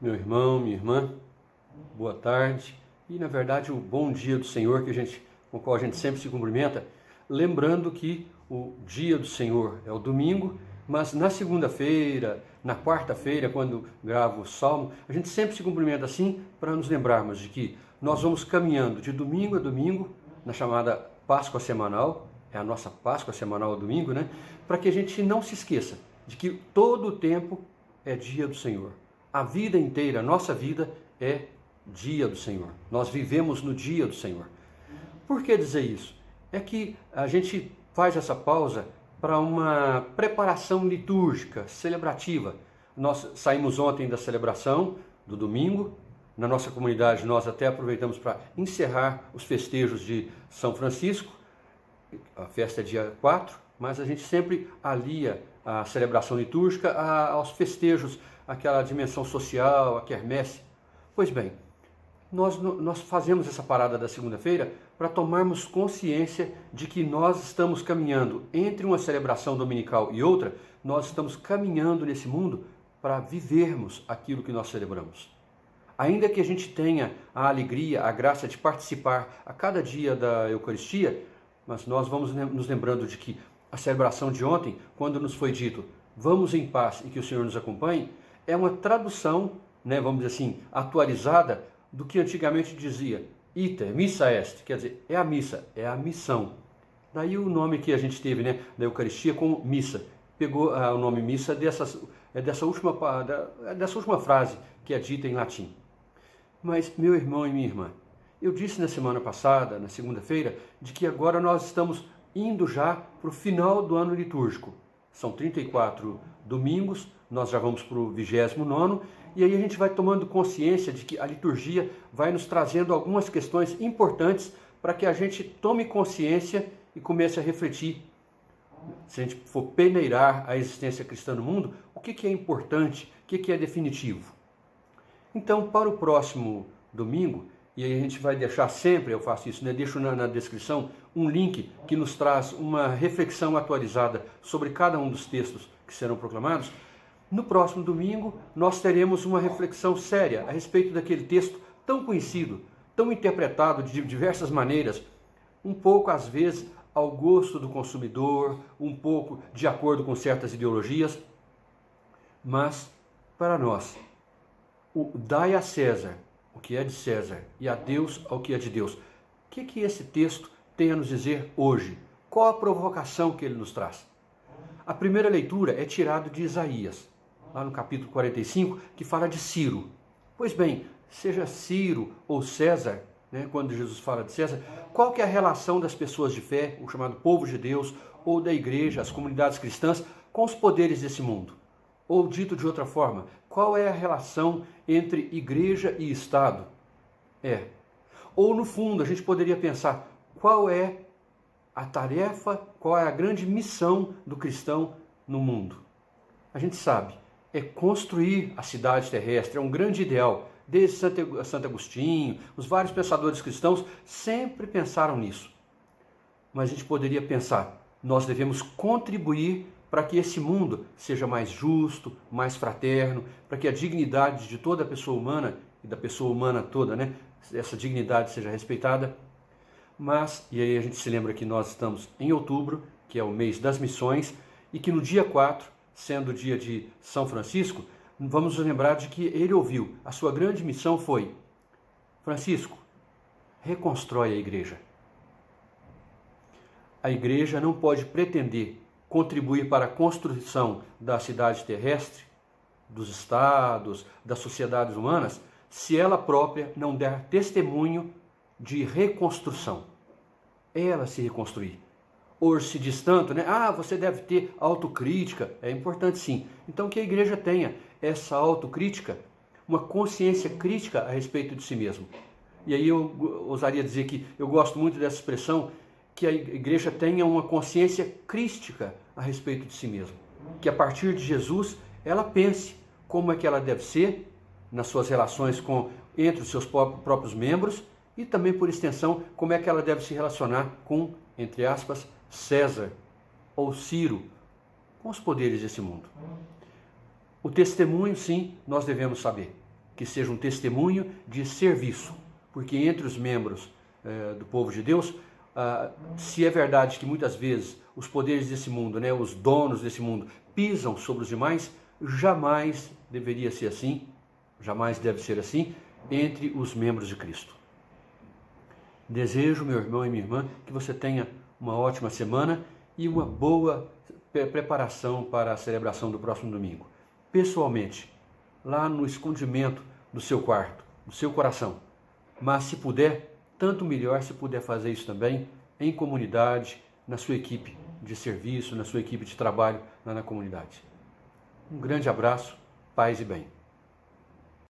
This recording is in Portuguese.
Meu irmão, minha irmã, boa tarde e, na verdade, o bom dia do Senhor com o qual a gente sempre se cumprimenta, lembrando que o dia do Senhor é o domingo, mas na segunda-feira, na quarta-feira, quando gravo o Salmo, a gente sempre se cumprimenta assim para nos lembrarmos de que nós vamos caminhando de domingo a domingo, na chamada Páscoa Semanal, é a nossa Páscoa Semanal ao domingo, né? Para que a gente não se esqueça de que todo o tempo é dia do Senhor. A vida inteira, a nossa vida é dia do Senhor. Nós vivemos no dia do Senhor. Por que dizer isso? É que a gente faz essa pausa para uma preparação litúrgica, celebrativa. Nós saímos ontem da celebração do domingo. Na nossa comunidade nós até aproveitamos para encerrar os festejos de São Francisco. A festa é dia 4, mas a gente sempre alia a celebração litúrgica aos festejos, aquela dimensão social, a quermesse. Pois bem, nós fazemos essa parada da segunda-feira para tomarmos consciência de que nós estamos caminhando entre uma celebração dominical e outra, nós estamos caminhando nesse mundo para vivermos aquilo que nós celebramos. Ainda que a gente tenha a alegria, a graça de participar a cada dia da Eucaristia, mas nós vamos nos lembrando de que a celebração de ontem, quando nos foi dito, vamos em paz e que o Senhor nos acompanhe, é uma tradução, vamos dizer assim, atualizada do que antigamente dizia iter, missa est, quer dizer, é a missa, é a missão. Daí o nome que a gente teve, da Eucaristia como missa. Pegou o nome missa dessa última frase que é dita em latim. Mas, meu irmão e minha irmã, eu disse na semana passada, na segunda-feira, de que agora nós estamos indo já para o final do ano litúrgico. São 34 domingos, nós já vamos para o 29º, e aí a gente vai tomando consciência de que a liturgia vai nos trazendo algumas questões importantes para que a gente tome consciência e comece a refletir. Se a gente for peneirar a existência cristã no mundo, o que é importante, o que é definitivo. Então, para o próximo domingo, e aí a gente vai deixar sempre, eu faço isso, deixo na descrição um link que nos traz uma reflexão atualizada sobre cada um dos textos que serão proclamados. No próximo domingo, nós teremos uma reflexão séria a respeito daquele texto tão conhecido, tão interpretado de diversas maneiras, um pouco, às vezes, ao gosto do consumidor, um pouco de acordo com certas ideologias, mas, para nós, o dai a César o que é de César e a Deus ao que é de Deus. O que esse texto tem a nos dizer hoje? Qual a provocação que ele nos traz? A primeira leitura é tirada de Isaías, lá no capítulo 45, que fala de Ciro. Pois bem, seja Ciro ou César, quando Jesus fala de César, qual que é a relação das pessoas de fé, o chamado povo de Deus, ou da igreja, as comunidades cristãs, com os poderes desse mundo? Ou, dito de outra forma, qual é a relação entre igreja e Estado? Ou, no fundo, a gente poderia pensar, qual é a tarefa, qual é a grande missão do cristão no mundo? A gente sabe, é construir a cidade terrestre, é um grande ideal. Desde Santo Agostinho, os vários pensadores cristãos sempre pensaram nisso. Mas a gente poderia pensar, nós devemos contribuir para que esse mundo seja mais justo, mais fraterno, para que a dignidade de toda a pessoa humana e da pessoa humana toda, essa dignidade seja respeitada. Mas, e aí a gente se lembra que nós estamos em outubro, que é o mês das missões, e que no dia 4, sendo o dia de São Francisco, vamos nos lembrar de que ele ouviu, a sua grande missão foi: Francisco, reconstrói a igreja. A igreja não pode pretender contribuir para a construção da cidade terrestre, dos estados, das sociedades humanas, se ela própria não der testemunho de reconstrução. Ela se reconstruir. Hoje se diz tanto, você deve ter autocrítica. É importante sim. Então que a igreja tenha essa autocrítica, uma consciência crítica a respeito de si mesmo. E aí eu ousaria dizer que eu gosto muito dessa expressão, que a igreja tenha uma consciência crística a respeito de si mesma. Que a partir de Jesus, ela pense como é que ela deve ser nas suas relações entre os seus próprios membros e também, por extensão, como é que ela deve se relacionar com, entre aspas, César ou Ciro, com os poderes desse mundo. O testemunho, sim, nós devemos saber. que seja um testemunho de serviço, porque entre os membros do povo de Deus, se é verdade que muitas vezes os poderes desse mundo, né, os donos desse mundo, pisam sobre os demais, jamais deveria ser assim, jamais deve ser assim entre os membros de Cristo. Desejo, meu irmão e minha irmã, que você tenha uma ótima semana e uma boa preparação para a celebração do próximo domingo. Pessoalmente, lá no escondimento do seu quarto, do seu coração. Mas se puder, tanto melhor se puder fazer isso também em comunidade, na sua equipe de serviço, na sua equipe de trabalho lá na comunidade. Um grande abraço, paz e bem.